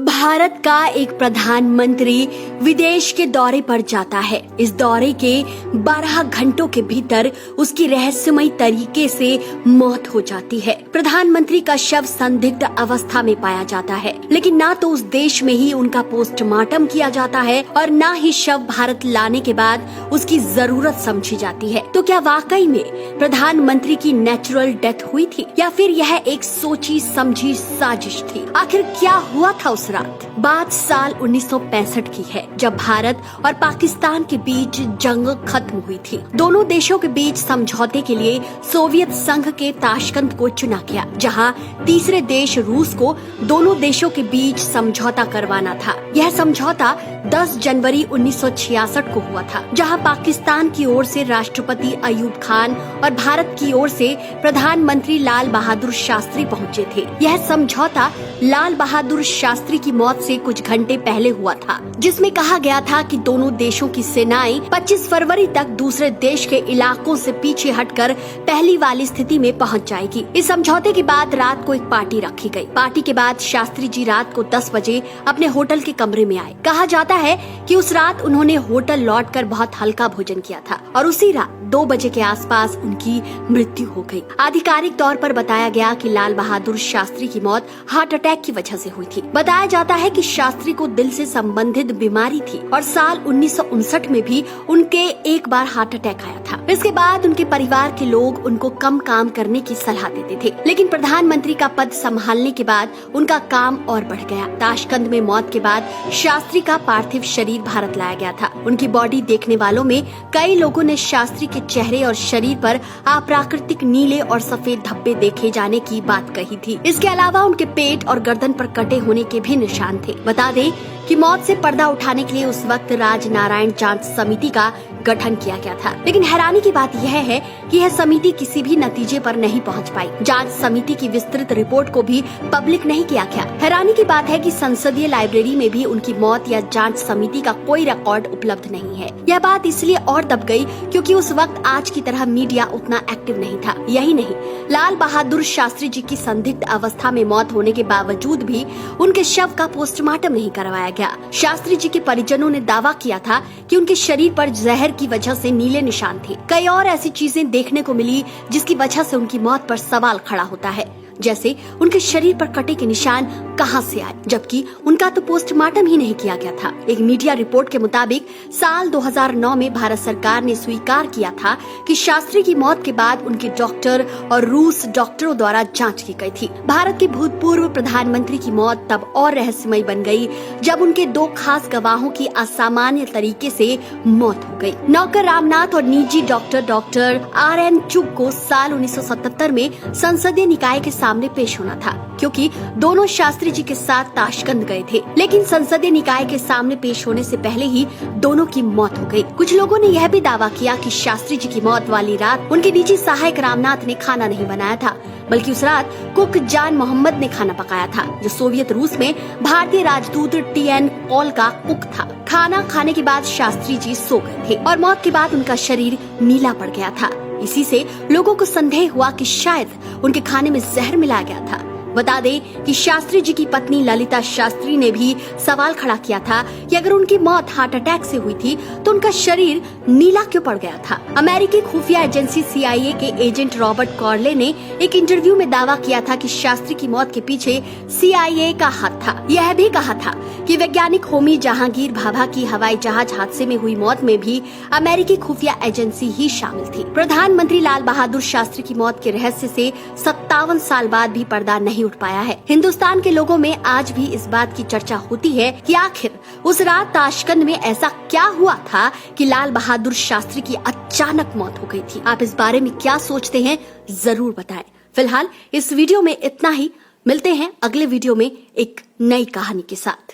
भारत का एक प्रधानमंत्री विदेश के दौरे पर जाता है। इस दौरे के 12 घंटों के भीतर उसकी रहस्यमय तरीके से मौत हो जाती है। प्रधानमंत्री का शव संदिग्ध अवस्था में पाया जाता है, लेकिन ना तो उस देश में ही उनका पोस्टमार्टम किया जाता है और ना ही शव भारत लाने के बाद उसकी जरूरत समझी जाती है। तो क्या वाकई में प्रधानमंत्री की नेचुरल डेथ हुई थी या फिर यह एक सोची समझी साजिश थी? आखिर क्या हुआ था उस रात? बात साल 1965 की है, जब भारत और पाकिस्तान के बीच जंग खत्म हुई थी। दोनों देशों के बीच समझौते के लिए सोवियत संघ के ताशकंद को चुना गया, जहां तीसरे देश रूस को दोनों देशों के बीच समझौता करवाना था। यह समझौता 10 जनवरी 1966 को हुआ था, जहां पाकिस्तान की ओर से राष्ट्रपति अयूब खान और भारत की ओर से प्रधानमंत्री लाल बहादुर शास्त्री पहुंचे थे। यह समझौता लाल बहादुर शास्त्री की मौत से कुछ घंटे पहले हुआ था, जिसमें कहा गया था कि दोनों देशों की सेनाएं 25 फरवरी तक दूसरे देश के इलाकों से पीछे हटकर पहली वाली स्थिति में पहुंच जाएगी। इस समझौते के बाद रात को एक पार्टी रखी गई। पार्टी के बाद शास्त्री जी रात को 10 बजे अपने होटल के कमरे में आए। कहा जाता है कि उस रात उन्होंने होटल लौटकर बहुत हल्का भोजन किया था और उसी रात 2 बजे के आसपास उनकी मृत्यु हो गई। आधिकारिक तौर पर बताया गया कि लाल बहादुर शास्त्री की मौत हार्ट अटैक की वजह से हुई थी। बताया जाता है कि शास्त्री को दिल से संबंधित बीमारी थी और साल 1959 में भी उनके एक बार हार्ट अटैक आया था। इसके बाद उनके परिवार के लोग उनको कम काम करने की सलाह देते थे, लेकिन प्रधानमंत्री का पद संभालने के बाद उनका काम और बढ़ गया। ताशकंद में मौत के बाद शास्त्री का पार्थिव शरीर भारत लाया गया था। उनकी बॉडी देखने वालों में कई लोगों ने शास्त्री के चेहरे और शरीर पर अप्राकृतिक नीले और सफेद धब्बे देखे जाने की बात कही थी। इसके अलावा उनके पेट और गर्दन पर कटे होने के भी निशान थे। बता दें कि मौत से पर्दा उठाने के लिए उस वक्त राजनारायण जांच समिति का गठन किया गया था, लेकिन हैरानी की बात यह है कि यह समिति किसी भी नतीजे पर नहीं पहुंच पाई। जांच समिति की विस्तृत रिपोर्ट को भी पब्लिक नहीं किया गया। हैरानी की बात है कि संसदीय लाइब्रेरी में भी उनकी मौत या जांच समिति का कोई रिकॉर्ड उपलब्ध नहीं है। यह बात इसलिए और दब गई क्योंकि उस वक्त आज की तरह मीडिया उतना एक्टिव नहीं था। यही नहीं, लाल बहादुर शास्त्री जी की संदिग्ध अवस्था में मौत होने के बावजूद भी उनके शव का पोस्टमार्टम नहीं करवाया गया। शास्त्री जी के परिजनों ने दावा किया था कि उनके शरीर पर जहर की वजह से नीले निशान थे। कई और ऐसी चीजें देखने को मिली जिसकी वजह से उनकी मौत पर सवाल खड़ा होता है, जैसे उनके शरीर पर कटे के निशान कहां से आए, जबकि उनका तो पोस्टमार्टम ही नहीं किया गया था। एक मीडिया रिपोर्ट के मुताबिक साल 2009 में भारत सरकार ने स्वीकार किया था कि शास्त्री की मौत के बाद उनके डॉक्टर और रूस डॉक्टरों द्वारा जांच की गई थी। भारत के भूतपूर्व प्रधानमंत्री की मौत तब और रहस्यमय बन गई जब उनके 2 खास गवाहों की असामान्य तरीके से मौत हो गई। नौकर रामनाथ और निजी डॉक्टर RN चुग को साल 1977 में संसदीय निकाय के सामने पेश होना था, क्योंकि दोनों शास्त्री जी के साथ ताशकंद गए थे, लेकिन संसदीय निकाय के सामने पेश होने से पहले ही दोनों की मौत हो गई। कुछ लोगों ने यह भी दावा किया कि शास्त्री जी की मौत वाली रात उनके निजी सहायक रामनाथ ने खाना नहीं बनाया था, बल्कि उस रात कुक जान मोहम्मद ने खाना पकाया था, जो सोवियत रूस में भारतीय राजदूत TN कॉल का कुक था। खाना खाने के बाद शास्त्री जी सो गए थे और मौत के बाद उनका शरीर नीला पड़ गया था। इसी से लोगों को संदेह हुआ कि शायद उनके खाने में जहर मिलाया गया था। बता दें कि शास्त्री जी की पत्नी ललिता शास्त्री ने भी सवाल खड़ा किया था कि अगर उनकी मौत हार्ट अटैक से हुई थी तो उनका शरीर नीला क्यों पड़ गया था। अमेरिकी खुफिया एजेंसी CIA के एजेंट रॉबर्ट कॉर्ले ने एक इंटरव्यू में दावा किया था कि शास्त्री की मौत के पीछे CIA का हाथ था। यह भी कहा था कि वैज्ञानिक होमी जहांगीर भाभा की हवाई जहाज हादसे में हुई मौत में भी अमेरिकी खुफिया एजेंसी ही शामिल थी। प्रधानमंत्री लाल बहादुर शास्त्री की मौत के रहस्य से 57 साल बाद भी पर्दा नहीं उठ पाया है। हिंदुस्तान के लोगों में आज भी इस बात की चर्चा होती है कि आखिर उस रात ताशकंद में ऐसा क्या हुआ था कि लाल बहादुर शास्त्री की अचानक मौत हो गई थी। आप इस बारे में क्या सोचते हैं, जरूर बताएं। फिलहाल इस वीडियो में इतना ही। मिलते हैं अगले वीडियो में एक नई कहानी के साथ।